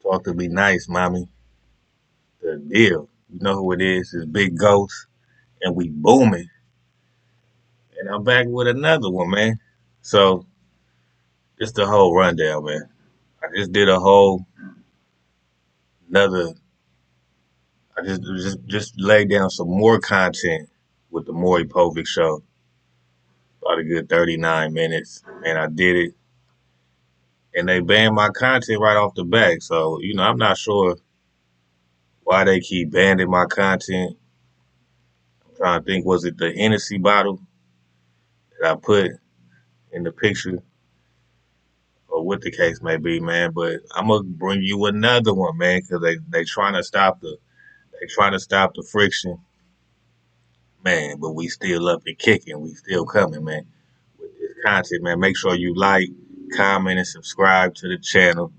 Talk to me nice, mommy. The deal. You know who it is. It's Big Ghost, and we booming. And I'm back with another one, man. So, just the whole rundown, man. I just did a whole another. I just laid down some more content with the Maury Povich show. About a good 39 minutes, and I did it. And they banned my content right off the back. So, I'm not sure why they keep banning my content. I'm trying to think, was it the Hennessy bottle that I put in the picture? Or what the case may be, man. But I'm gonna bring you another one, man, because they trying to stop the friction, man. But we still up and kicking, we still coming, man. With this content, man, make sure you like, comment, and subscribe to the channel.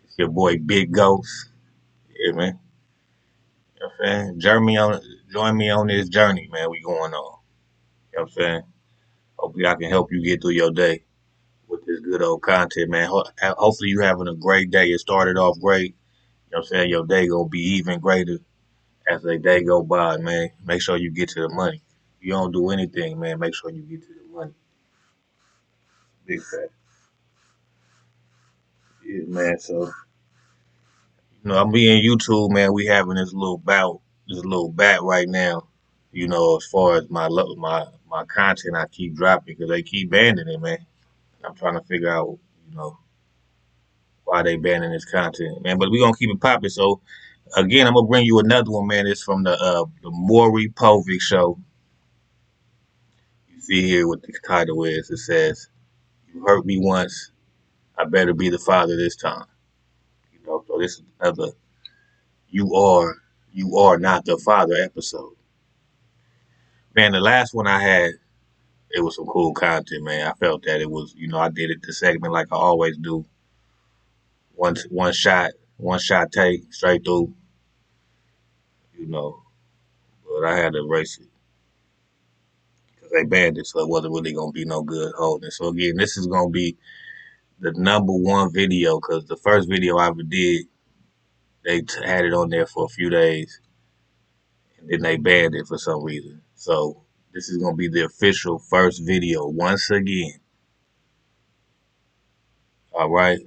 It's your boy Big Ghost, yeah, man. You know what I'm saying? Join me on this journey, man. We going on. You know what I'm saying? Hopefully, I can help you get through your day with this good old content, man. Hopefully, you having a great day. It started off great. You know what I'm saying? Your day gonna be even greater as the day go by, man. Make sure you get to the money. If you don't do anything, man, make sure you get to the money. Big fat. Yeah, man. So, I'm being YouTube, man. We having this little bat right now. As far as my content, I keep dropping because they keep banning it, man. I'm trying to figure out, you know, why they banning this content, man. But we gonna keep it popping. So again, I'm gonna bring you another one, man. It's from the Maury Povich show. You see here what the title is. It says, "You hurt me once, I better be the father this time." So this is another "You are you are not the father" episode. Man, the last one I had, it was some cool content, man. I felt that it was, I did it the segment like I always do. One shot take straight through, you know. But I had to erase it because they banned it, so it wasn't really gonna be no good holding. So again, this is gonna be the number one video because the first video I ever did, they had it on there for a few days, and then they banned it for some reason. So this is gonna be the official first video once again. All right,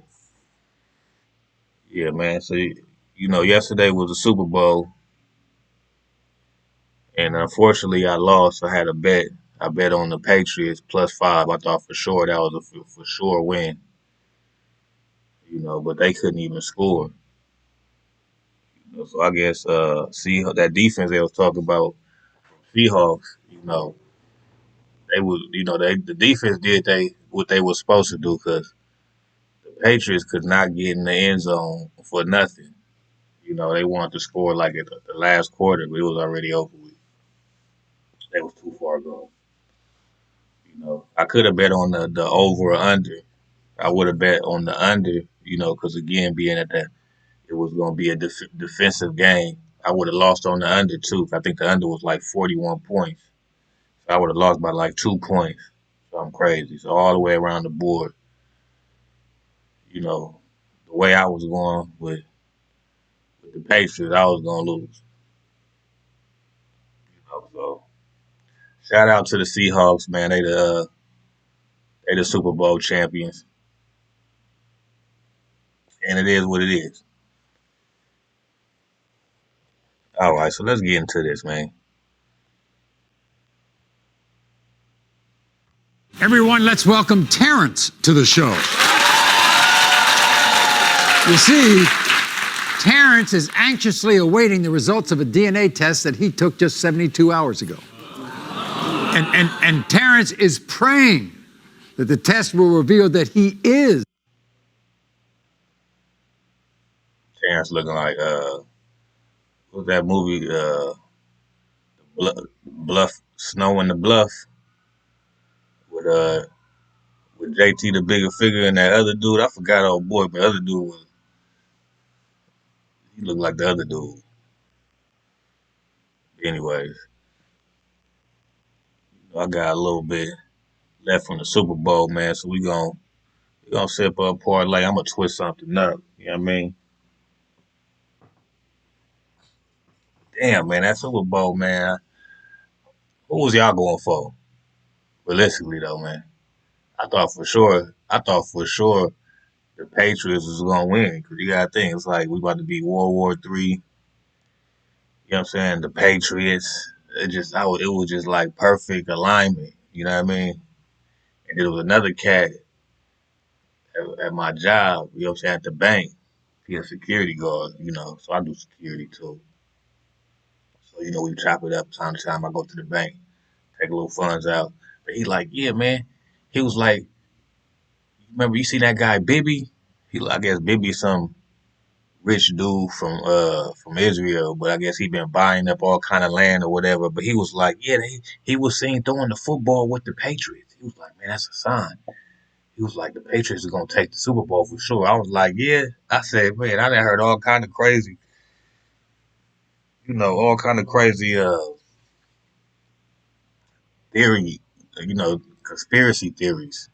yeah, man. So yesterday was the Super Bowl, and unfortunately I lost. I had a bet. I bet on the Patriots +5. I thought for sure that was a for sure win. But they couldn't even score. So I guess see that defense they was talking about, Seahawks. They was the defense did they what they was supposed to do because the Patriots could not get in the end zone for nothing. They wanted to score like at the last quarter, but it was already over with. They was too far gone. I could have bet on the over or under. I would have bet on the under. Because again, being at that, it was going to be a defensive game. I would have lost on the under too. I think the under was like 41 points. So I would have lost by like 2 points. So I'm crazy. So all the way around the board, the way I was going with the Patriots, I was going to lose. So shout out to the Seahawks, man. They the Super Bowl champions, and it is what it is. All right, so let's get into this, man. Everyone, let's welcome Terrence to the show. You see, Terrence is anxiously awaiting the results of a DNA test that he took just 72 hours ago. And Terrence is praying that the test will reveal that he is. Terrence looking like what's that movie? Bluff, Snow in the Bluff with JT the bigger figure and that other dude. I forgot old boy, but the other dude he looked like the other dude. Anyways, I got a little bit left from the Super Bowl, man. So we gonna We gonna sip up parlay. I'm gonna twist something up. You know what I mean? Damn, man, that Super Bowl, man. Who was y'all going for? Realistically, though, man. I thought for sure the Patriots was gonna win because you gotta think it's like we about to be World War III. You know what I'm saying? The Patriots. It was just like perfect alignment. You know what I mean? And there was another cat at my job. You know what I'm saying? At the bank, he a security guard. You know, so I do security too. So we chop it up time to time. I go to the bank, take a little funds out. But he like, yeah, man. He was like, remember you see that guy Bibby? I guess Bibby some rich dude from Israel, but I guess he been buying up all kind of land or whatever. But he was like, yeah, he was seen throwing the football with the Patriots. He was like, man, that's a sign. He was like, the Patriots are gonna take the Super Bowl for sure. I was like, yeah. I said, man, I done heard all kind of crazy, all kind of crazy theory, conspiracy theories.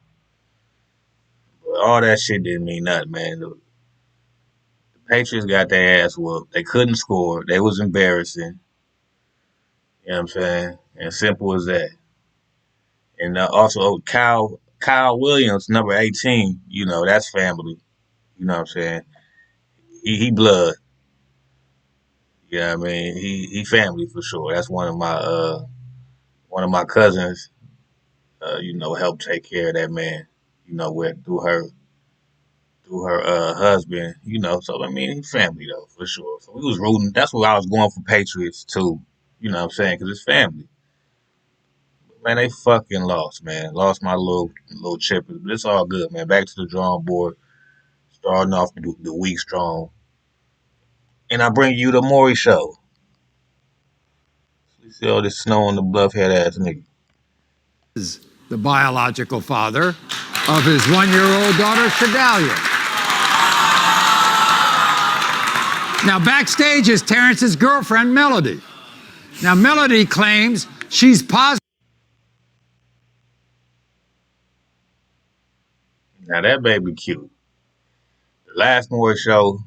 But all that shit didn't mean nothing, man. The Patriots got their ass whooped. They couldn't score. They was embarrassing. You know what I'm saying? And simple as that. And also Kyle Williams, number 18. That's family. You know what I'm saying? He blood. You know what I mean? He family for sure. That's one of my cousins. Helped take care of that man. With through her husband. So I mean, he family though for sure. So we was rooting. That's what I was going for Patriots too. You know what I'm saying? Because it's family. Man, they fucking lost, man. Lost my little chippers, but it's all good, man. Back to the drawing board, starting off the week strong. And I bring you the Maury Show. You see all this snow on the bluff head ass nigga. Is the biological father of his 1-year-old daughter, Sedalia. Now, backstage is Terrence's girlfriend, Melody. Now, Melody claims she's positive. Now that baby cute. The last Maury Show,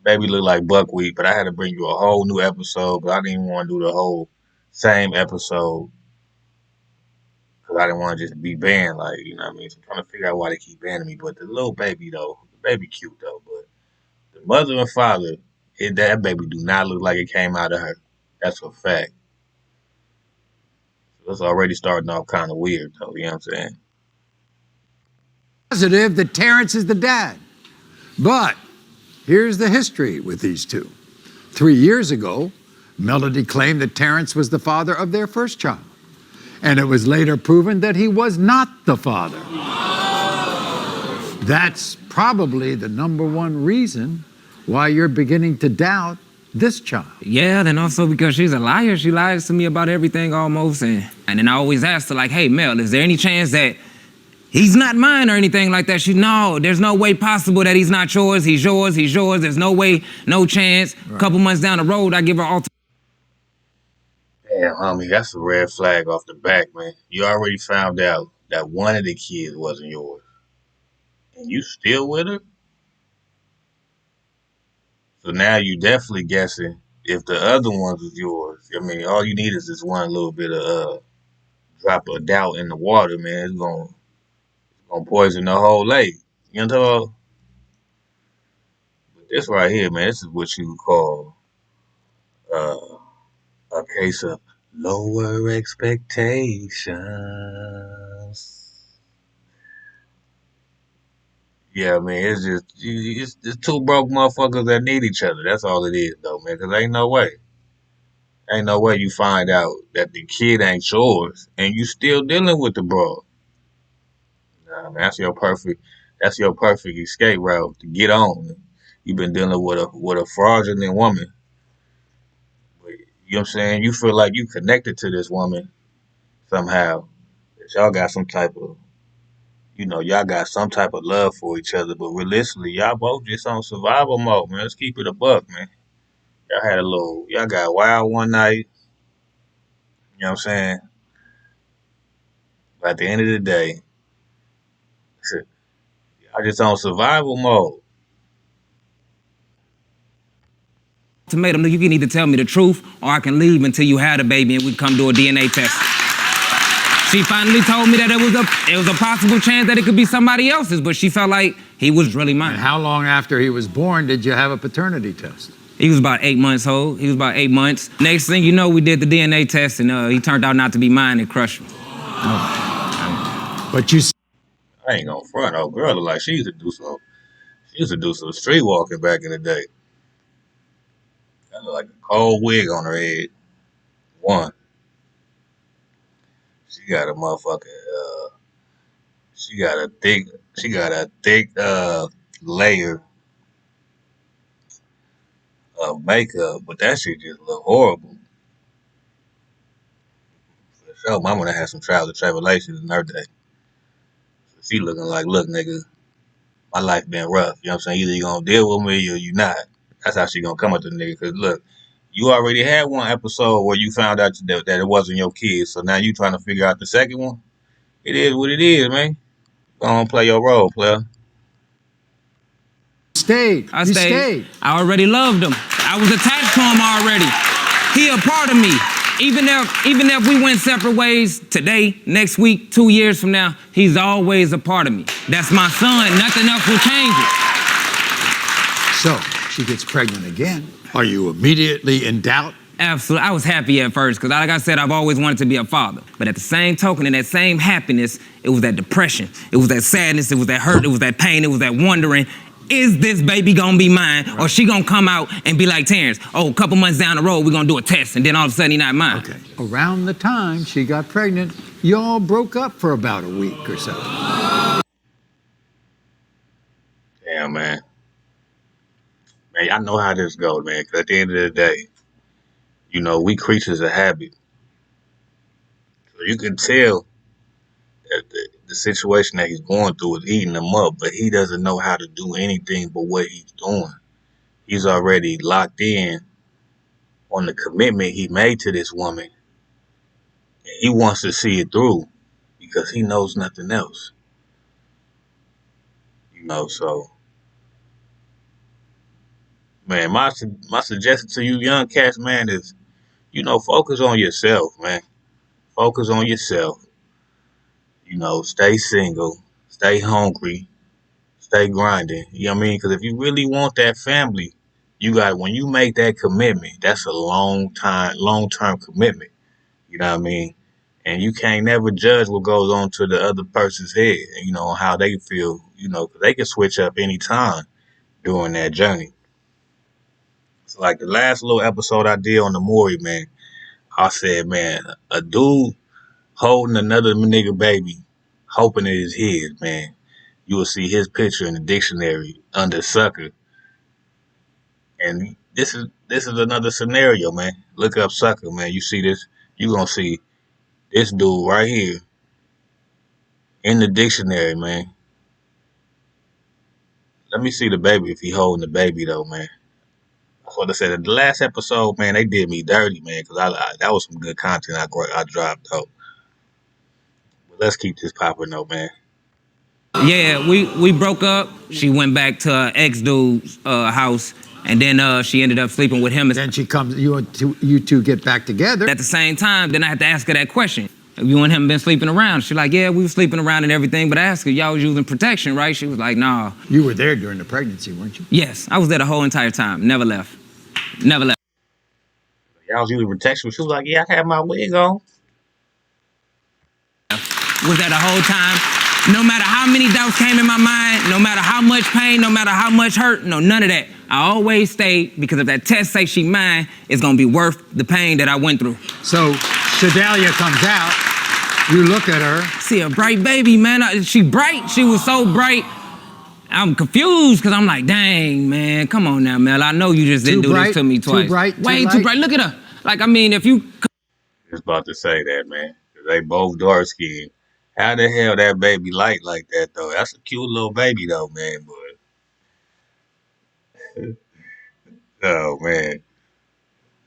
baby looked like buckwheat, but I had to bring you a whole new episode, but I didn't even want to do the whole same episode because I didn't want to just be banned, like, you know what I mean? So I'm trying to figure out why they keep banning me. But the little baby, though, the baby cute, though. But the mother and father, that baby do not look like it came out of her. That's a fact. So it's already starting off kind of weird, though, you know what I'm saying? Positive that Terrence is the dad. But here's the history with these two. 3 years ago, Melody claimed that Terrence was the father of their first child. And it was later proven that he was not the father. That's probably the number one reason why you're beginning to doubt this child. Yeah, then also because she's a liar. She lies to me about everything almost. And then I always ask her, like, hey, Mel, is there any chance that he's not mine or anything like that? No, there's no way possible that he's not yours. He's yours. He's yours. There's no way, no chance. Right. A couple months down the road, I give her all. Damn, homie, that's a red flag off the back, man. You already found out that one of the kids wasn't yours. And you still with her? So now you definitely guessing if the other ones was yours. I mean, all you need is this one little bit of drop of doubt in the water, man. It's gonna poison the whole lake. You know what I'm talking about? But this right here, man, this is what you call uh, a case of lower expectations. Yeah, I mean, it's two broke motherfuckers that need each other. That's all it is, though, man. Cause ain't no way you find out that the kid ain't yours and you still dealing with the bro. Nah, man, that's your perfect escape route to get on. You've been dealing with a fraudulent woman. You know what I'm saying? You feel like you connected to this woman somehow. That y'all got some type of y'all got some type of love for each other, but realistically, y'all both just on survival mode, man. Let's keep it a buck, man. Y'all got wild one night, you know what I'm saying? But at the end of the day, I just on survival mode. Ultimatum, you can either tell me the truth or I can leave until you had a baby and we come do a DNA test. She finally told me that it was a possible chance that it could be somebody else's, but she felt like he was really mine. And how long after he was born did you have a paternity test? He was about 8 months old. He was about 8 months. Next thing you know, we did the DNA test, and he turned out not to be mine and crushed me. But you I ain't gonna front. Old girl look like she used to do some. She used to do some street walking back in the day. That look like a cold wig on her head. One. She got a motherfucking. She got a thick. She got a thick layer of makeup, but that shit just look horrible. For sure, mama done had some trials and tribulations in her day. So she looking like, look, nigga, my life been rough. You know what I'm saying? Either you gonna deal with me or you not. That's how she gonna come at the nigga. Cause look, you already had one episode where you found out that it wasn't your kid. So now you trying to figure out the second one. It is what it is, man. Go on, play your role, player. stayed. I You stayed. stayed. I already loved him. I was attached to him already. He a part of me. Even if we went separate ways today, next week, 2 years from now, he's always a part of me. That's my son. Nothing else will change it. So she gets pregnant again. Are you immediately in doubt? Absolutely. I was happy at first because, like I said, I've always wanted to be a father. But at the same token, in that same happiness, it was that depression. It was that sadness. It was that hurt. It was that pain. It was that wondering, is this baby gonna be mine? Or she gonna come out and be like Terrence? Oh, a couple months down the road, we're gonna do a test. And then all of a sudden, he's not mine. Okay. Around the time she got pregnant, y'all broke up for about a week or so. Damn, man. Man, I know how this goes, man. Because at the end of the day, you know, we creatures of habit. So you can tell that the situation that he's going through is eating him up, but he doesn't know how to do anything but what he's doing. He's already locked in on the commitment he made to this woman. And he wants to see it through because he knows nothing else. You know, so man, my suggestion to you young cats, man, is, you know, focus on yourself, man. Focus on yourself. You know, stay single, stay hungry, stay grinding. You know what I mean? Because if you really want that family, when you make that commitment, that's a long term commitment. You know what I mean? And you can't never judge what goes on to the other person's head, you know, how they feel, you know, 'cause they can switch up anytime during that journey. So like the last little episode I did on the Maury, man, I said, man, a dude holding another nigga baby, hoping it is his, man. You will see his picture in the dictionary under sucker. And this is another scenario, man. Look up sucker, man. You see this, you gonna see this dude right here in the dictionary, man. Let me see the baby if he holding the baby though, man. That's what I said. The last episode, man, they did me dirty, man, because that was some good content I dropped though. But let's keep this popping though, man. Yeah, we broke up. She went back to her ex-dude's house, and then she ended up sleeping with him. Then she comes, you two get back together. At the same time, then I had to ask her that question. Have you and him been sleeping around? She's like, yeah, we were sleeping around and everything, but I asked her, y'all was using protection, right? She was like, nah. You were there during the pregnancy, weren't you? Yes, I was there the whole entire time. Never left. Never left. Y'all was using protection. She was like, yeah, I had my wig on. Was there the whole time. No matter how many doubts came in my mind, no matter how much pain, no matter how much hurt, no, none of that. I always stayed because if that test say she mine, it's gonna be worth the pain that I went through. So Sedalia comes out, you look at her. See a bright baby, man. She bright, she was so bright. I'm confused because I'm like, dang, man, come on now, Mel. I know you just didn't do this to me twice. Too bright, Way too bright. Look at her. Like, I mean, if you... Just about to say that, man. 'Cause they both dark skinned. How the hell that baby light like that, though? That's a cute little baby, though, man. But, oh, man.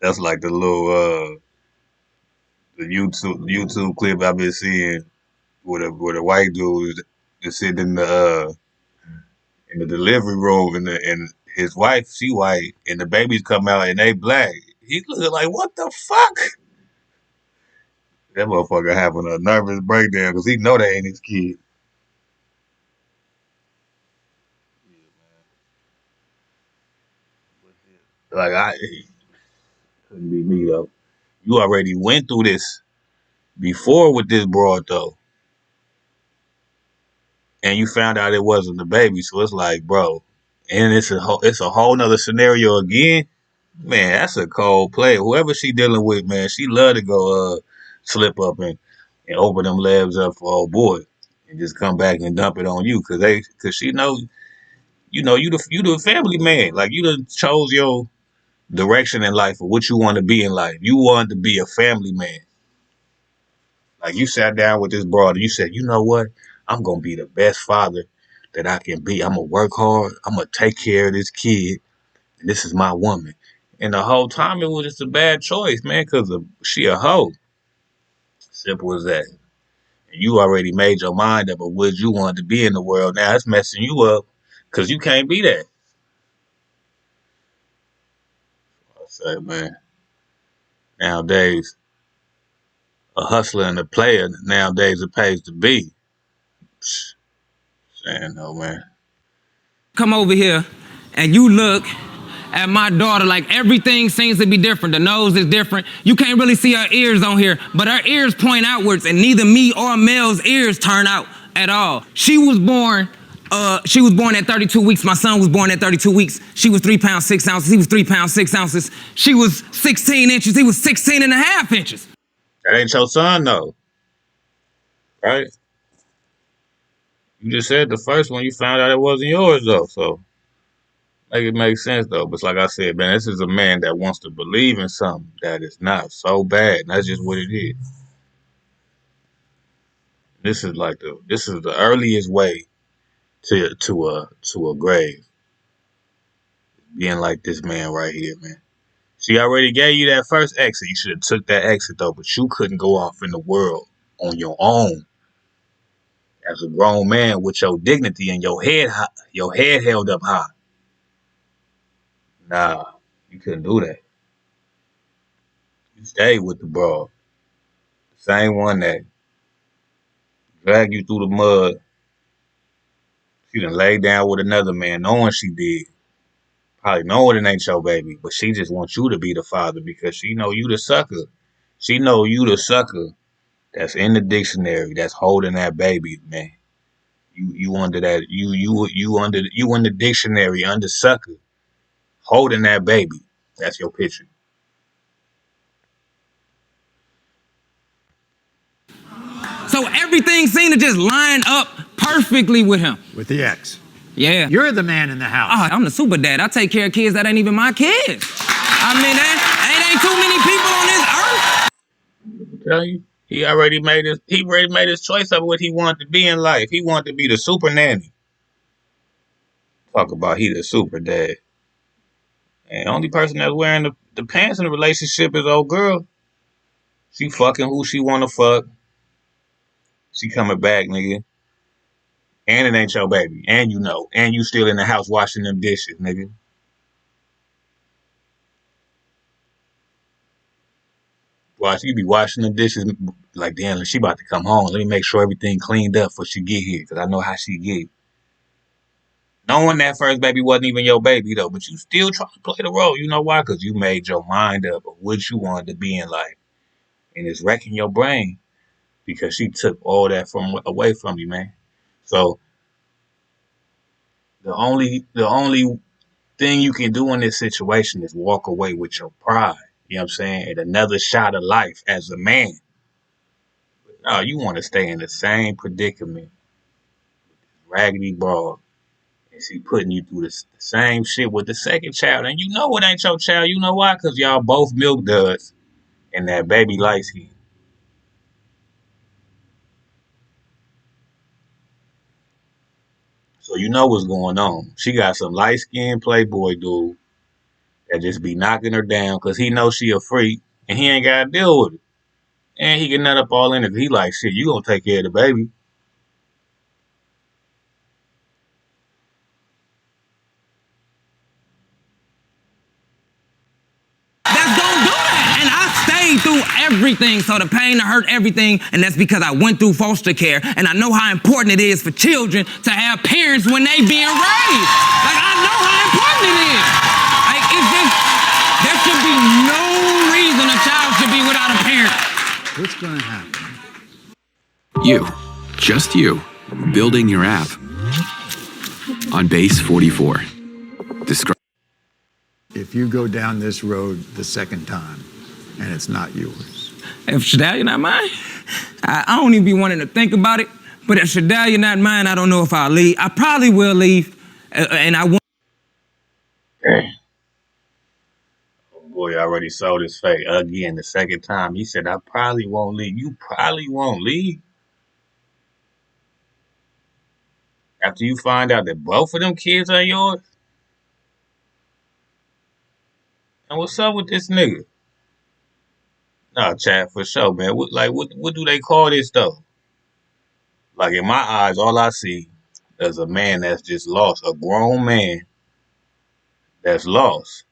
That's like the little, the YouTube clip I've been seeing where the white dude is sitting in in the delivery room, and his wife, she white, and the babies come out and they black. He looking like, what the fuck? That motherfucker having a nervous breakdown because he know that ain't his kid. Like it couldn't be me though. You already went through this before with this broad though, and you found out it wasn't the baby. So it's like, bro, and it's a whole nother scenario again. Man, that's a cold play. Whoever she dealing with, man, she love to go slip up and open them labs up for old boy and just come back and dump it on you because she know you the family man. Like you done chose your direction in life or what you want to be in life. You want to be a family man. Like you sat down with this broad and you said, you know what? I'm gonna be the best father that I can be. I'm gonna work hard. I'm gonna take care of this kid. And this is my woman. And the whole time it was just a bad choice, man, because she a hoe. Simple as that. And you already made your mind up of what you wanted to be in the world. Now it's messing you up because you can't be that. I say, man, nowadays, a hustler and a player, nowadays it pays to be. Saying no, man. Come over here and you look at my daughter, like everything seems to be different. The nose is different. You can't really see her ears on here, but her ears point outwards, and neither me or Mel's ears turn out at all. She was born at 32 weeks. My son was born at 32 weeks. She was 3 pounds 6 ounces. He was 3 pounds 6 ounces. She was 16 inches. He was 16 and a half inches. That ain't your son though, right? You just said the first one you found out it wasn't yours though, so make it make sense though. But like I said, man, this is a man that wants to believe in something that is not so bad. And that's just what it is. This is the earliest way to a grave. Being like this man right here, man. She already gave you that first exit. You should have took that exit though, but you couldn't go off in the world on your own as a grown man with your dignity and your head held up high. Nah, you couldn't do that. You stayed with the broad, the same one that dragged you through the mud. She done laid down with another man, knowing she did. Probably knowing it ain't your baby, but she just wants you to be the father because she know you the sucker. She know you the sucker that's in the dictionary that's holding that baby, man. You under that you in the dictionary under sucker holding that baby. That's your picture. So everything seemed to just line up perfectly with him. With the ex. Yeah. You're the man in the house. I'm the super dad. I take care of kids that ain't even my kids. I mean, ain't too many people on this earth. I tell you, he already made his choice of what he wanted to be in life. He wanted to be the super nanny. Talk about he the super dad. And the only person that's wearing the pants in the relationship is old girl. She fucking who she wanna fuck. She coming back, nigga. And it ain't your baby. And you know. And you still in the house washing them dishes, nigga. Watch, you be washing the dishes like, damn, she about to come home. Let me make sure everything cleaned up before she get here, because I know how she get. Knowing that first baby wasn't even your baby, though, but you still trying to play the role. You know why? Because you made your mind up of what you wanted to be in life. And it's wrecking your brain because she took all that away from you, man. So the only thing you can do in this situation is walk away with your pride. You know what I'm saying? And another shot of life as a man. No, you want to stay in the same predicament. Raggedy broad. And she putting you through the same shit with the second child. And you know it ain't your child. You know why? Because y'all both milk duds. And that baby light skin. So you know what's going on. She got some light skinned playboy dude that just be knocking her down because he knows she a freak and he ain't got to deal with it. And he get nut up all in it. He like, shit, you gonna take care of the baby. through everything, so the pain, the hurt, everything, and that's because I went through foster care, and I know how important it is for children to have parents when they being raised. Like, I know how important it is. Like, it's just, there should be no reason a child should be without a parent. What's going to happen? You, just you, building your app on base 44. Describe. If you go down this road the second time and it's not yours. If Shadalia not mine, I don't even be wanting to think about it, but if Shadalia not mine, I don't know if I'll leave. I probably will leave, and I won't. Damn. Oh boy, already sold his fate again the second time. He said, I probably won't leave. You probably won't leave? After you find out that both of them kids are yours? And what's up with this nigga? Nah, chat, for sure, man. What do they call this, though? Like, in my eyes, all I see is a man that's just lost. A grown man that's lost.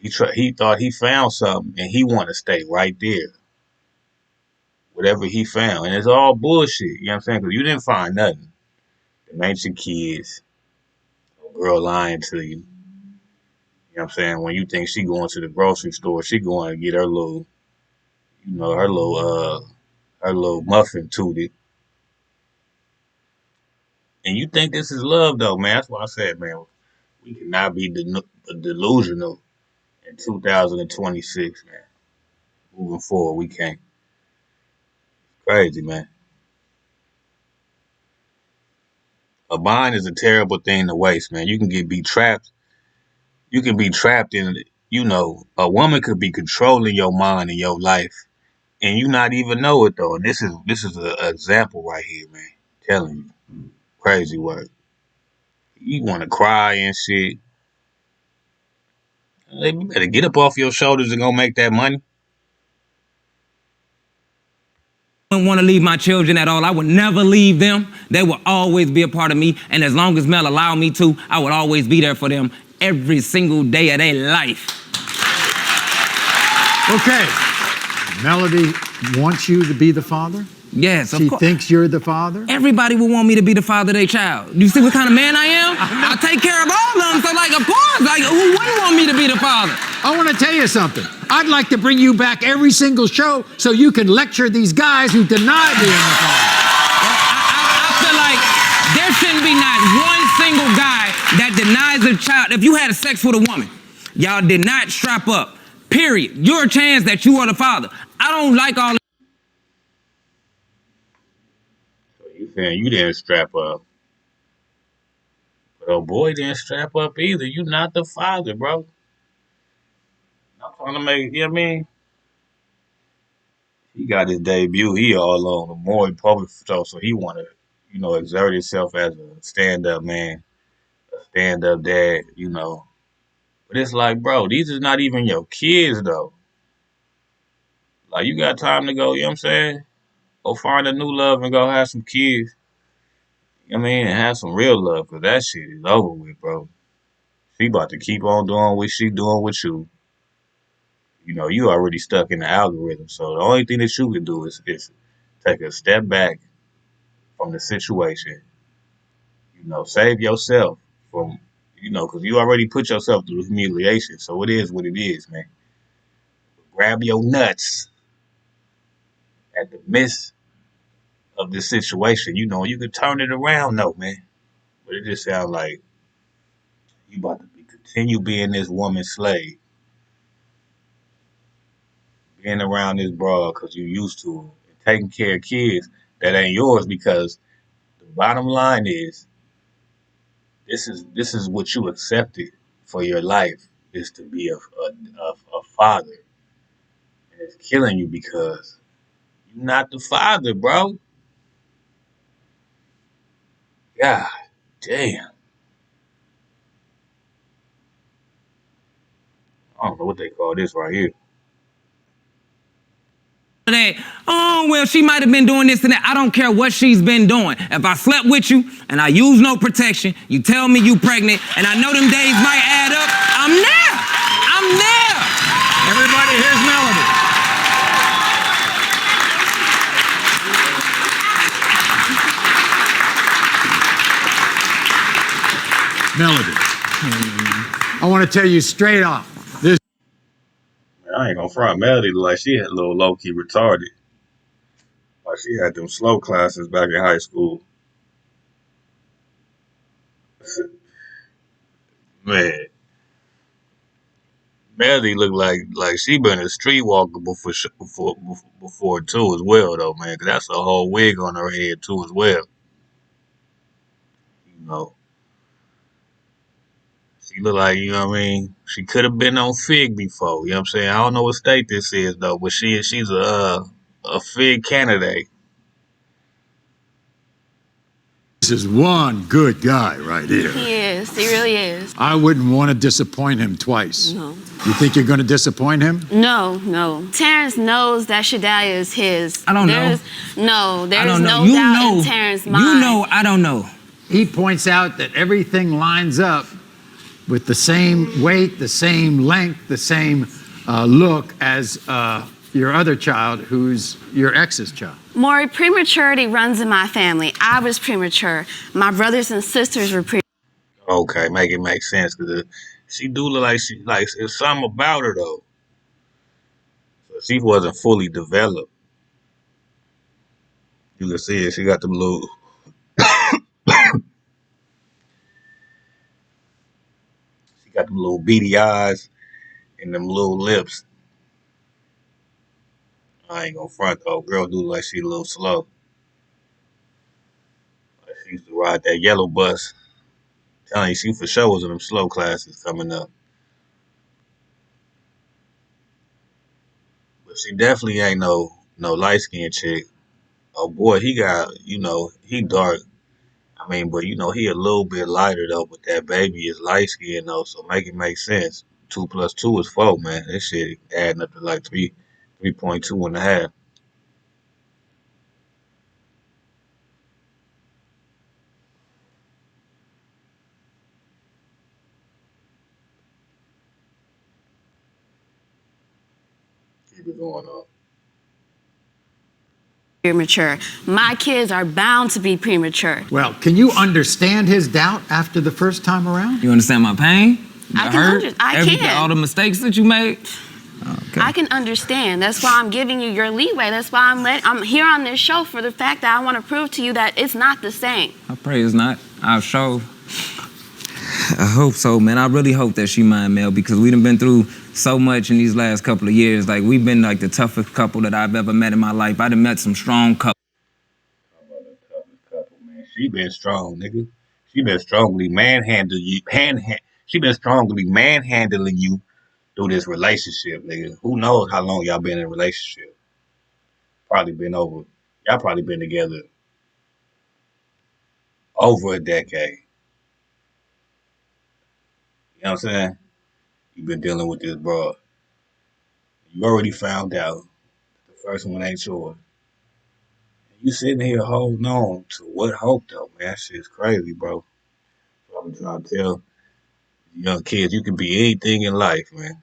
He thought he found something, and he want to stay right there. Whatever he found. And it's all bullshit, you know what I'm saying? Because you didn't find nothing. Them ain't your kids. A girl lying to you. You know what I'm saying? When you think she going to the grocery store, she going to get her little, you know, her little muffin tooted. And you think this is love, though, man. That's why I said, man, we cannot be delusional in 2026, man. Moving forward, we can't. Crazy, man. A mind is a terrible thing to waste, man. You can be trapped. You can be trapped in, you know, a woman could be controlling your mind and your life, and you not even know it, though. And this is an example right here, man. I'm telling you, crazy work. You want to cry and shit. You better get up off your shoulders and go make that money. I don't want to leave my children at all. I would never leave them. They will always be a part of me. And as long as Mel allowed me to, I would always be there for them every single day of their life. Okay. Melody wants you to be the father? Yes, of She course. thinks you're the father? Everybody would want me to be the father of their child. You see what kind of man I am? I take care of all of them. So, like, of course, like, who wouldn't want me to be the father? I want to tell you something. I'd like to bring you back every single show so you can lecture these guys who deny being the father. I feel like there shouldn't be not one single guy that denies a child. If you had sex with a woman, y'all did not strap up, period. You're a chance that you are the father. I don't like all. So you saying you didn't strap up. But oh boy didn't strap up either. You not the father, bro. I'm trying to make, you know what I mean? He got his debut. He all on the more public show, so he want to, you know, exert himself as a stand-up man, a stand-up dad, you know. But it's like, bro, these is not even your kids, though. Like, you got time to go, you know what I'm saying? Go find a new love and go have some kids. You know what I mean? And have some real love, because that shit is over with, bro. She about to keep on doing what she doing with you. You know, you already stuck in the algorithm. So the only thing that you can do is take a step back from the situation. You know, save yourself from, you know, because you already put yourself through humiliation. So it is what it is, man. Grab your nuts at the midst of this situation. You know, you can turn it around, though, man. But it just sounds like you about to continue being this woman's slave. Being around this broad because you used to and taking care of kids that ain't yours, because the bottom line is this is what you accepted for your life, is to be a father. And it's killing you because you're not the father, bro. God damn. I don't know what they call this right here. That, oh, well, she might have been doing this and that. I don't care what she's been doing. If I slept with you and I use no protection, you tell me you pregnant, and I know them days might add up, I'm there. I'm there. Everybody, here's Melody. Melody, I want to tell you straight off. This I ain't gonna front. Melody look like she had a little low key retarded. Like she had them slow classes back in high school. Man, Melody looked like she been a streetwalker before too as well though, man. 'Cause that's a whole wig on her head too as well. You know, she look like, you know what I mean. She could have been on Fig before. You know what I'm saying? I don't know what state this is though, but she's a Fig candidate. is one good guy right here. He is. He really is. I wouldn't want to disappoint him twice. No. You think you're going to disappoint him? No. Terrence knows that Shadia is his. I don't know. No, there I is don't know. no doubt in Terrence's mind. You know, I don't know. He points out that everything lines up with the same weight, the same length, the same look as your other child, who's your ex's child. Maury, prematurity runs in my family. I was premature. My brothers and sisters were premature. Okay, make it make sense because she do look like it's something about her though. So she wasn't fully developed. You can see it. She got them little. She got them little beady eyes and them little lips. I ain't gonna front though. Girl do look like she a little slow. Like she used to ride that yellow bus. Telling you, she for sure was in them slow classes coming up. But she definitely ain't no light skinned chick. Oh boy, he got, he dark. I mean, but he a little bit lighter though, but that baby is light skinned though, so make it make sense. 2 + 2 is 4, man. This shit adding up to like 3.2 and a half. Keep it going on. Premature. My kids are bound to be premature. Well, can you understand his doubt after the first time around? You understand my pain? I The can hurt? I Everything, can. all the mistakes that you made? Okay. I can understand. That's why I'm giving you your leeway. That's why I'm here on this show for the fact that I want to prove to you that it's not the same. I pray it's not. I'll show. I hope so, man. I really hope that she mind, Mel, because we done been through so much in these last couple of years. Like, we've been like the toughest couple that I've ever met in my life. I done met some strong couples. How about the toughest couple, man? She been strong, nigga. She been strongly manhandling you. She been strongly manhandling you through this relationship, nigga. Who knows how long y'all been in a relationship? Probably been over. Y'all probably been together over a decade. You know what I'm saying? You've been dealing with this broad. You already found out the first one ain't yours. You sitting here holding on to what hope though, man? That shit's crazy, bro. So I'm trying to tell young kids you can be anything in life, man.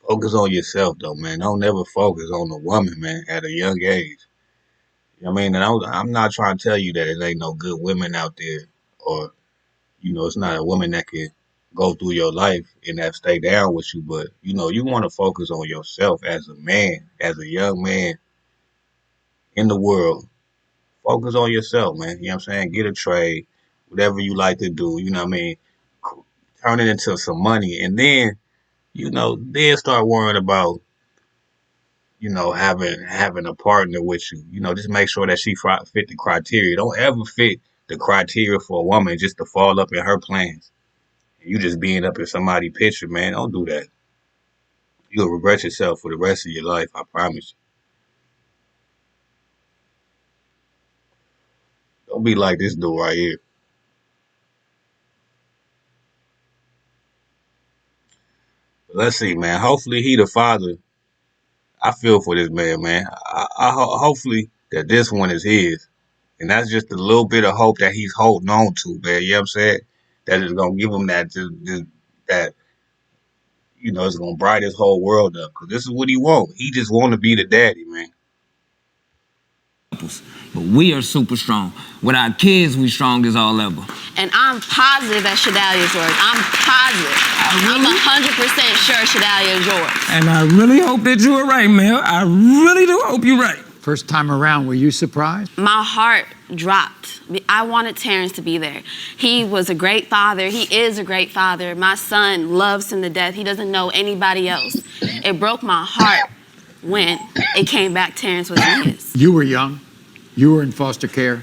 Focus on yourself though, man. Don't never focus on the woman, man, at a young age. You know what I mean? And I'm not trying to tell you that it ain't no good women out there, or it's not a woman that can go through your life and that stay down with you. But you want to focus on yourself as a man, as a young man in the world. Focus on yourself, man. You know what I'm saying? Get a trade, whatever you like to do. You know what I mean? Turn it into some money, and then start worrying about having a partner with you. Just make sure that she fit the criteria. Don't ever fit the criteria for a woman just to fall up in her plans. You just being up in somebody's picture, man. Don't do that. You'll regret yourself for the rest of your life. I promise you. Don't be like this dude right here. But let's see, man. Hopefully he the father. I feel for this man, man. Hopefully that this one is his. And that's just a little bit of hope that he's holding on to, man. You know what I'm saying? That is gonna give him that it's gonna brighten his whole world up. Cause this is what he want. He just want to be the daddy, man. But we are super strong. With our kids, we strong as all ever. And I'm positive that Shadalia's yours. I'm positive. I'm 100% sure Shadalia is yours. And I really hope that you are right, Mel. I really do hope you're right. First time around, were you surprised? My heart dropped. I wanted Terrence to be there. He was a great father. He is a great father. My son loves him to death. He doesn't know anybody else. It broke my heart when it came back Terrence was his. You were young, you were in foster care,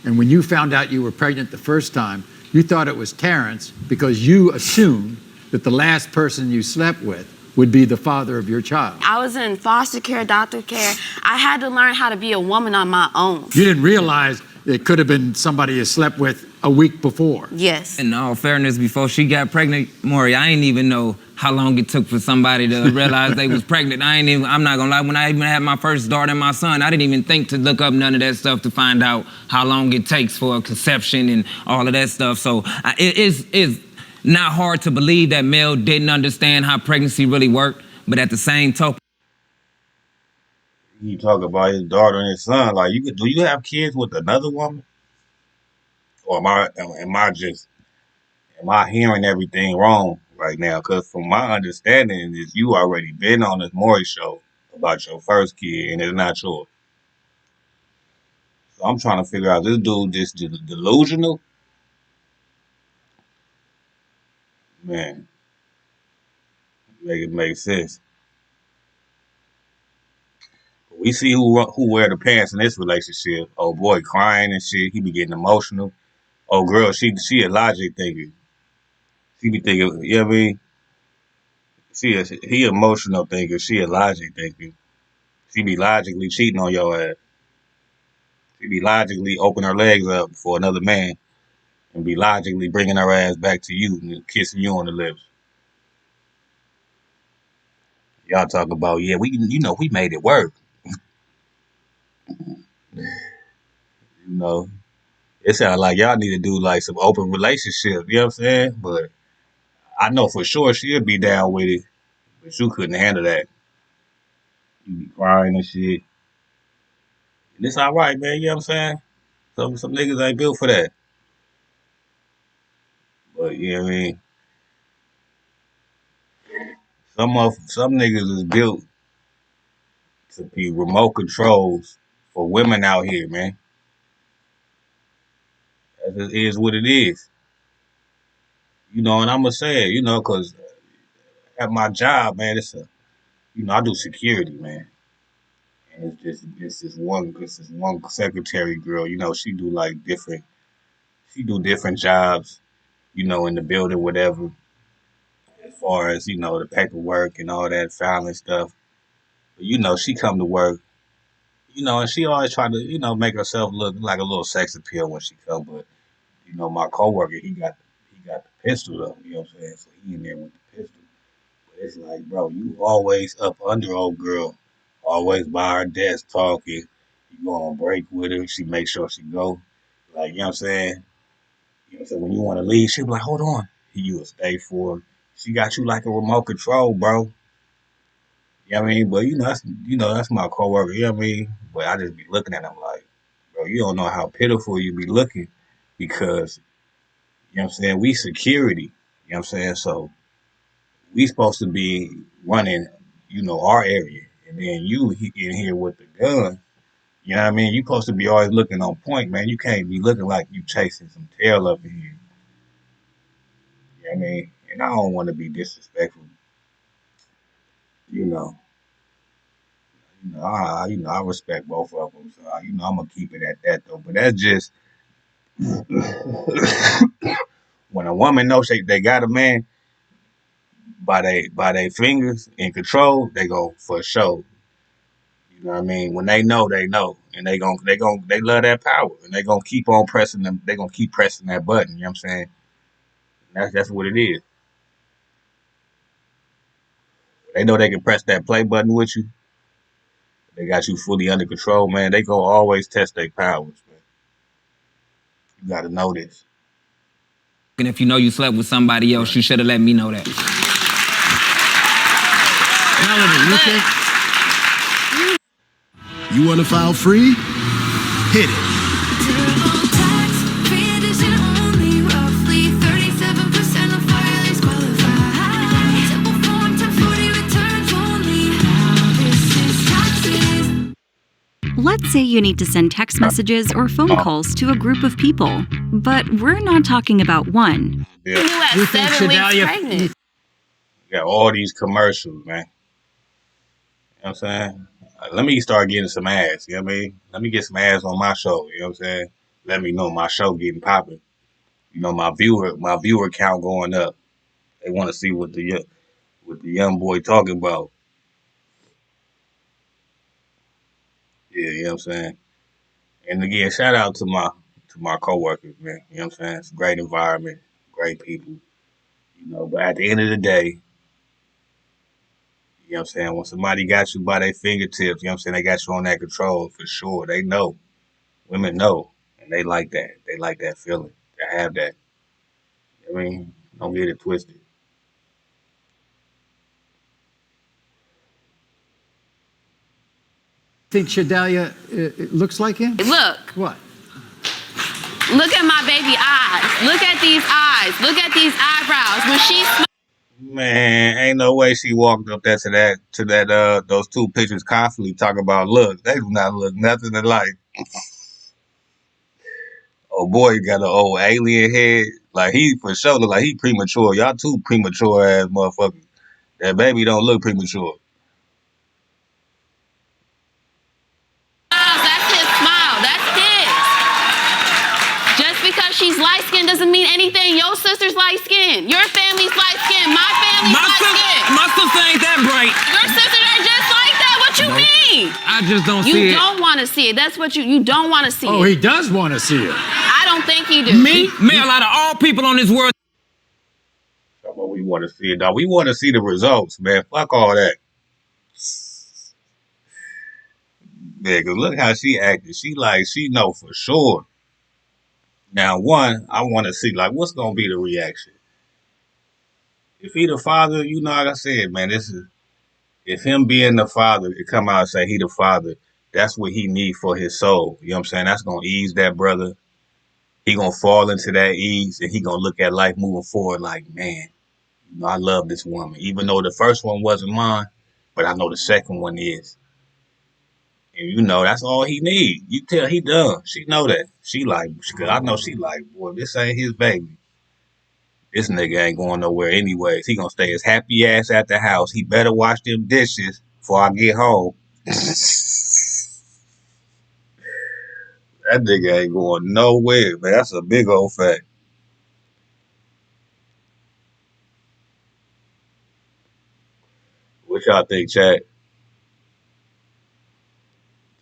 and when you found out you were pregnant the first time, you thought it was Terrence because you assumed that the last person you slept with would be the father of your child. I was in foster care, adoptive care. I had to learn how to be a woman on my own. You didn't realize it could have been somebody you slept with a week before. Yes. In all fairness, before she got pregnant, Maury, I ain't even know how long it took for somebody to realize they was pregnant. I'm not gonna lie, when I even had my first daughter and my son, I didn't even think to look up none of that stuff to find out how long it takes for a conception and all of that stuff. So it's not hard to believe that Mel didn't understand how pregnancy really worked, but at the same token, You talk about his daughter and his son. Like, do you have kids with another woman? Or am I hearing everything wrong right now? Because from my understanding is you already been on this Maury show about your first kid and it's not yours. So I'm trying to figure out, this dude just delusional? Man, make it make sense. We see who wear the pants in this relationship. Oh boy, crying and shit. He be getting emotional. Oh girl, she a logic thinker. She be thinking, you know what I mean? He emotional thinker. She a logic thinker. She be logically cheating on your ass. She be logically opening her legs up for another man and be logically bringing her ass back to you and kissing you on the lips. Y'all talk about, yeah, we made it work. You know, it sounds like y'all need to do like some open relationship. You know what I'm saying? But I know for sure she'll be down with it, but you couldn't handle that. You be crying and shit. And it's all right, man. You know what I'm saying? Some niggas ain't built for that. But you know what I mean? Some niggas is built to be remote controls for women out here, man. That is what it is. You know, and I'm gonna say it, you know, cause at my job, man, I do security, man. And it's this one secretary girl, you know, she do different jobs, you know, in the building, whatever, as far as, you know, the paperwork and all that filing stuff. But, you know, she come to work, you know, and she always try to, you know, make herself look like a little sex appeal when she come. But, you know, my coworker, he got the pistol though, you know what I'm saying? So he in there with the pistol. But it's like, bro, you always up under old girl, always by her desk talking. You go on break with her, she make sure she go. Like, you know what I'm saying? You know what I'm saying? When you want to leave, she'll be like, hold on. You will stay for her. She got you like a remote control, bro. You know what I mean? But that's my coworker, you know what I mean? But I just be looking at him like, bro, you don't know how pitiful you be looking because, you know what I'm saying, we security. You know what I'm saying? So we supposed to be running, you know, our area. And then you in here with the gun. You know what I mean? You supposed to be always looking on point, man. You can't be looking like you chasing some tail up in here. You know what I mean? And I don't want to be disrespectful. You know. I respect both of them. So, I'm gonna keep it at that though. But that's just when a woman knows they got a man by they fingers in control, they go for sure. You know what I mean? When they know, and they love that power, and they gonna keep on pressing them. They gonna keep pressing that button. You know what I'm saying? That's what it is. They know they can press that play button with you. They got you fully under control, man. They go always test their powers, man. You got to know this. and if you know you slept with somebody else, you should have let me know that. You want to file free? Hit it. Let's say you need to send text messages or phone calls to a group of people, but we're not talking about one. Yeah. You at You think 7 weeks Sedalia- pregnant. You got all these commercials, man. You know what I'm saying? Let me start getting some ass. You know what I mean? Let me get some ass on my show. You know what I'm saying? Let me know my show getting popping. You know, my viewer count going up. They want to see what the young boy talking about. Yeah, you know what I'm saying? And again, shout out to my coworkers, man. You know what I'm saying? It's a great environment, great people. You know, but at the end of the day, you know what I'm saying, when somebody got you by their fingertips, you know what I'm saying, they got you on that control for sure. They know. Women know. And they like that. They like that feeling. They have that. I mean, don't get it twisted. Think Sedalia looks like him? Look. What? Look at my baby eyes. Look at these eyes. Look at these eyebrows. When she Man, ain't no way she walked up there to that those two pictures constantly talking about look. They do not look nothing alike. Oh boy, he got an old alien head. Like he for sure look like he premature. Y'all too premature ass motherfuckers. That baby don't look premature. smiles, that's his smile. That's his. Just because she's light skinned doesn't mean anything. Your sister's light skinned. Your family's light skinned. My family's light skinned. My sister ain't that bright. Your sisters are just like that. What you mean? I just don't see You it. don't want to see it. That's what you don't want to see Oh, it. he does want to see it. I don't think he do. Me, male, out of all people on this world. We want to see it, dog. We want to see the results, man. Fuck all that. Yeah, cause look how she acted. She like she know for sure. Now, one, I want to see like what's gonna be the reaction. If he the father, you know, like I said, man, this is if him being the father, to come out and say he the father, that's what he need for his soul. You know what I'm saying? That's gonna ease that brother. He gonna fall into that ease, and he gonna look at life moving forward like, man, you know, I love this woman, even though the first one wasn't mine, but I know the second one is. And you know, that's all he need. You tell he done. She know that. She like, cause I know she like, boy, this ain't his baby. This nigga ain't going nowhere anyways. He gonna stay his happy ass at the house. He better wash them dishes before I get home. That nigga ain't going nowhere, man. That's a big old fact. What y'all think, Chad?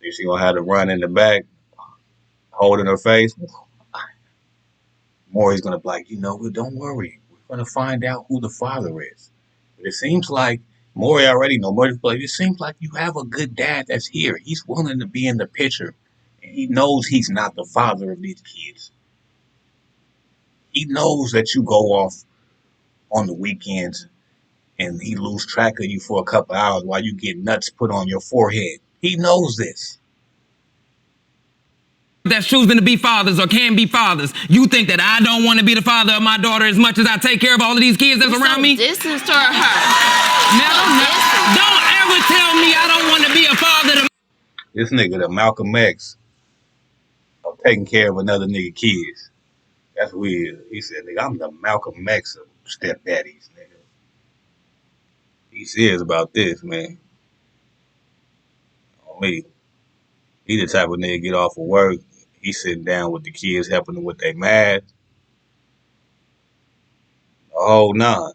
Think she gonna have to run in the back, holding her face? Maury's gonna be like, you know what? Don't worry. We're gonna find out who the father is. But it seems like Maury already know. Maury's like, it seems like you have a good dad that's here. He's willing to be in the picture, and he knows he's not the father of these kids. He knows that you go off on the weekends and he lose track of you for a couple hours while you get nuts put on your forehead. He knows this. That's choosing to be fathers or can be fathers. You think that I don't want to be the father of my daughter as much as I take care of all of these kids that's around me? Distance toward her. Don't ever tell me I don't want to be a father to This nigga, the Malcolm X, of taking care of another nigga kids. That's weird. He said, nigga, I'm the Malcolm X of stepdaddies, nigga. He serious about this, man. On me. He the type of nigga get off of work. He sitting down with the kids, helping them with their math. Oh, nah.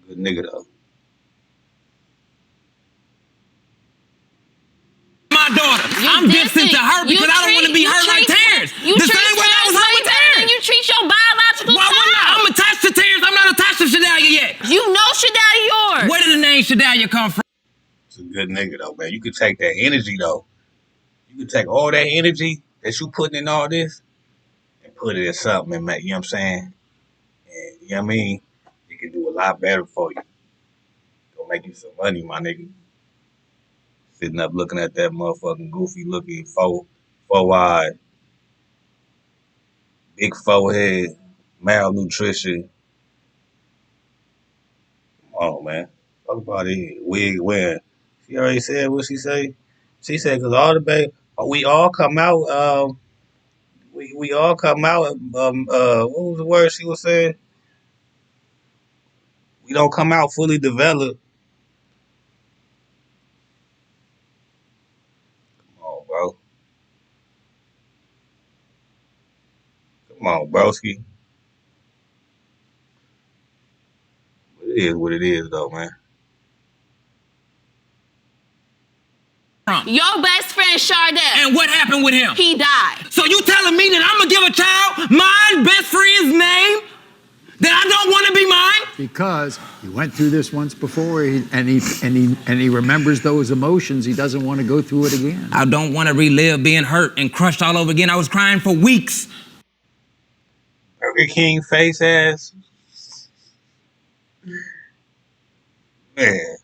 Good nigga, though. my daughter. I'm distant to her because I don't want to be hurt like Terrence. The same way I was hurt with Terrence. You treat your biological Why child. not? I'm attached to Terrence. I'm not attached to Sedalia yet. You know Shadalia yours. Where did the name Sedalia come from? It's a good nigga, though, man. You could take that energy, though. You could take all that energy that you putting in all this and put it in something, and make, you know what I'm saying? And, you know what I mean? It can do a lot better for you. Gonna make you some money, my nigga. Sitting up looking at that motherfucking goofy looking four-eyed, big forehead, malnutrition. Come on, man. Talk about it. Wig wearing. She already said what she say. She said, because all the baby, we all come out, we all come out, what was the word she was saying? We don't come out fully developed. Come on, bro. Come on, broski. It is what it is, though, man. Your best friend Chardell. And what happened with him? He died. So you telling me that I'm gonna give a child my best friend's name that I don't want to be mine? Because he went through this once before, and he remembers those emotions. He doesn't want to go through it again. I don't want to relive being hurt and crushed all over again. I was crying for weeks. Burger King face ass. Man.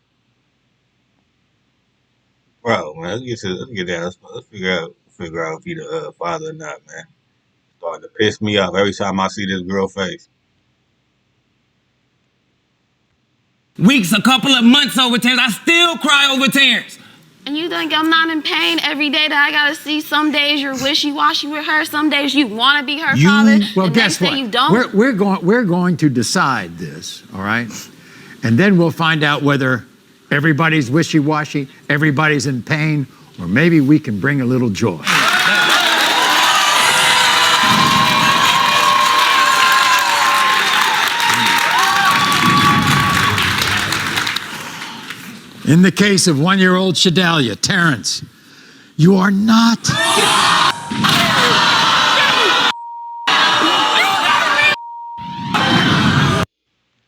Bro, man, let's get down. Let's figure out if he the father or not, man. Starting to piss me off every time I see this girl face. Weeks, a couple of months over Terrence. I still cry over Terrence. And you think I'm not in pain every day that I gotta see? Some days you're wishy-washy with her. Some days you want to be her father. Well, the guess next day what? you don't. We're going to decide this, all right? And then we'll find out whether everybody's wishy-washy, everybody's in pain, or maybe we can bring a little joy. In the case of one-year-old Shadalia, Terrence, you are not.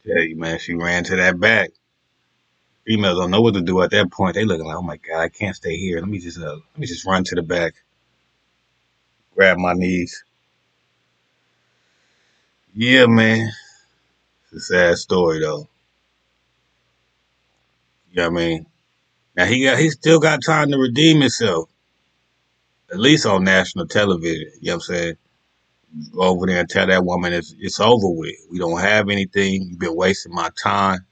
Tell you, man, she ran to that back. Females don't know what to do at that point. They looking like, oh my God, I can't stay here. Let me just run to the back. Grab my knees. Yeah, man. It's a sad story though. You know what I mean? Now he still got time to redeem himself. At least on national television. You know what I'm saying? Go over there and tell that woman it's over with. We don't have anything. You've been wasting my time.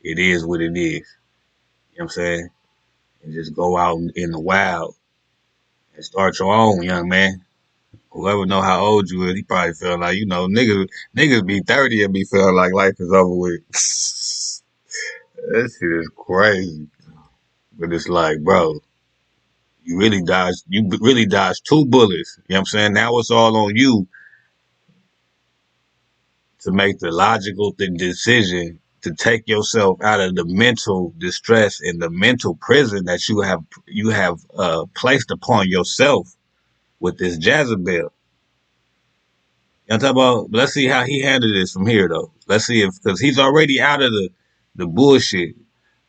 It is what it is. You know what I'm saying? And just go out in the wild and start your own, young man. Whoever know how old you is, he probably feel like, niggas be 30 and be feeling like life is over with. That shit is crazy. But it's like, bro, you really dodged two bullets. You know what I'm saying? Now it's all on you to make the logical decision to take yourself out of the mental distress and the mental prison that you have placed upon yourself with this Jezebel. I'm talking about. Let's see how he handled this from here, though. Let's see if, because he's already out of the bullshit.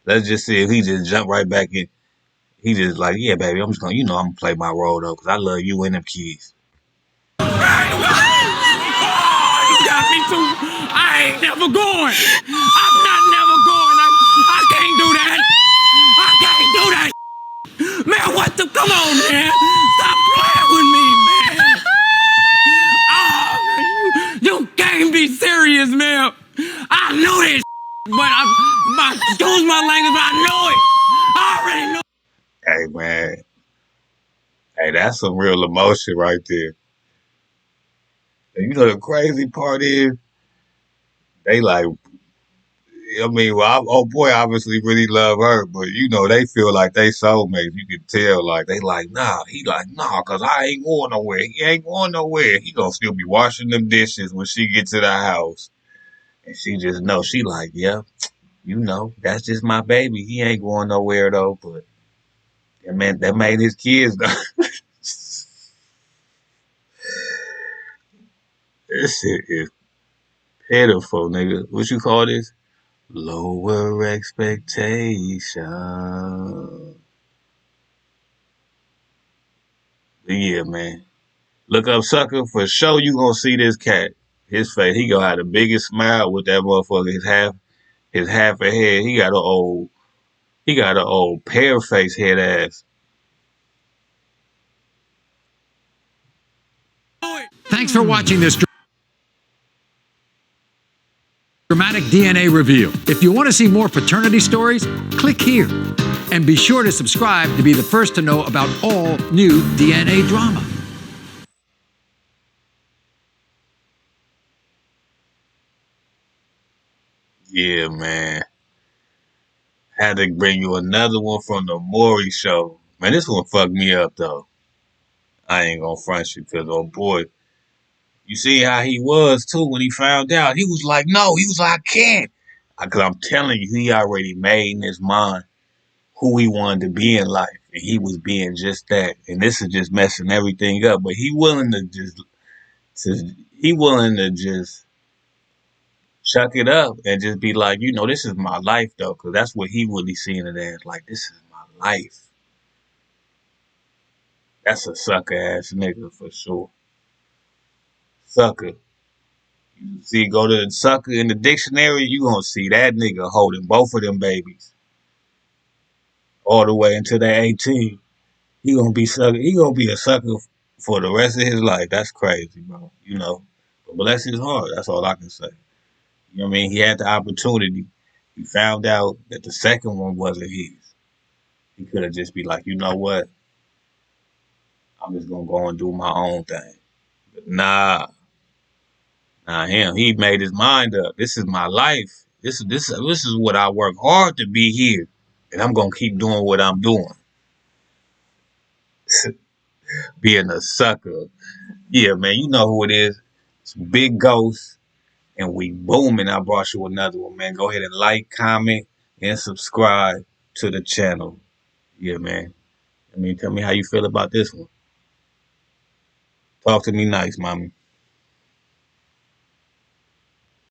Let's just see if he just jumped right back in. He just like, yeah, baby, I'm just gonna, I'm gonna play my role though, because I love you and them kids. Oh, you got me too. I ain't never going. I'm not never going. I can't do that. I can't do that. Man, what the? Come on, man. Stop playing with me, man. Oh, man, you can't be serious, man. I know this, but excuse my language, but I know it. I already know. Hey, man. Hey, that's some real emotion right there. And the crazy part is, they like, oh boy, obviously really love her, but they feel like they soulmates. You can tell, like, they like, nah, he like, nah, cause I ain't going nowhere. He ain't going nowhere. He gonna still be washing them dishes when she get to the house. And she just know, she like, yeah, that's just my baby. He ain't going nowhere though, but that made his kids though. This shit is pitiful, nigga. What you call this? Lower expectation. But yeah, man. Look up Sucker for sure. You gonna see this cat. His face. He gonna have the biggest smile with that motherfucker. His half a head. He got an old He got an old pear face head ass. Thanks for watching this dramatic DNA reveal. If you want to see more paternity stories, click here. And be sure to subscribe to be the first to know about all new DNA drama. Yeah, man. Had to bring you another one from the Maury show. Man, this one fucked me up though. I ain't gonna front you, cause oh boy, you see how he was too when he found out. He was like, no, he was like, I can't. Cause I'm telling you, he already made in his mind who he wanted to be in life. And he was being just that. And this is just messing everything up. But he willing to just chuck it up and just be like, this is my life though. Cause that's what he really seen it as. Like, this is my life. That's a sucker ass nigga for sure. Sucker. You see, go to the sucker in the dictionary, you gonna see that nigga holding both of them babies all the way until they're 18. He gonna be sucker. He gonna be a sucker for the rest of his life. That's crazy, bro. But bless his heart. That's all I can say. You know what I mean? He had the opportunity. He found out that the second one wasn't his. He could have just be like, you know what? I'm just gonna go and do my own thing. But nah, him. He made his mind up. This is my life. This is what I work hard to be here, and I'm gonna keep doing what I'm doing. Being a sucker. Yeah, man. You know who it is. It's Big Ghost, and we booming. I brought you another one, man. Go ahead and like, comment, and subscribe to the channel. Yeah, man. Tell me how you feel about this one. Talk to me nice, mommy.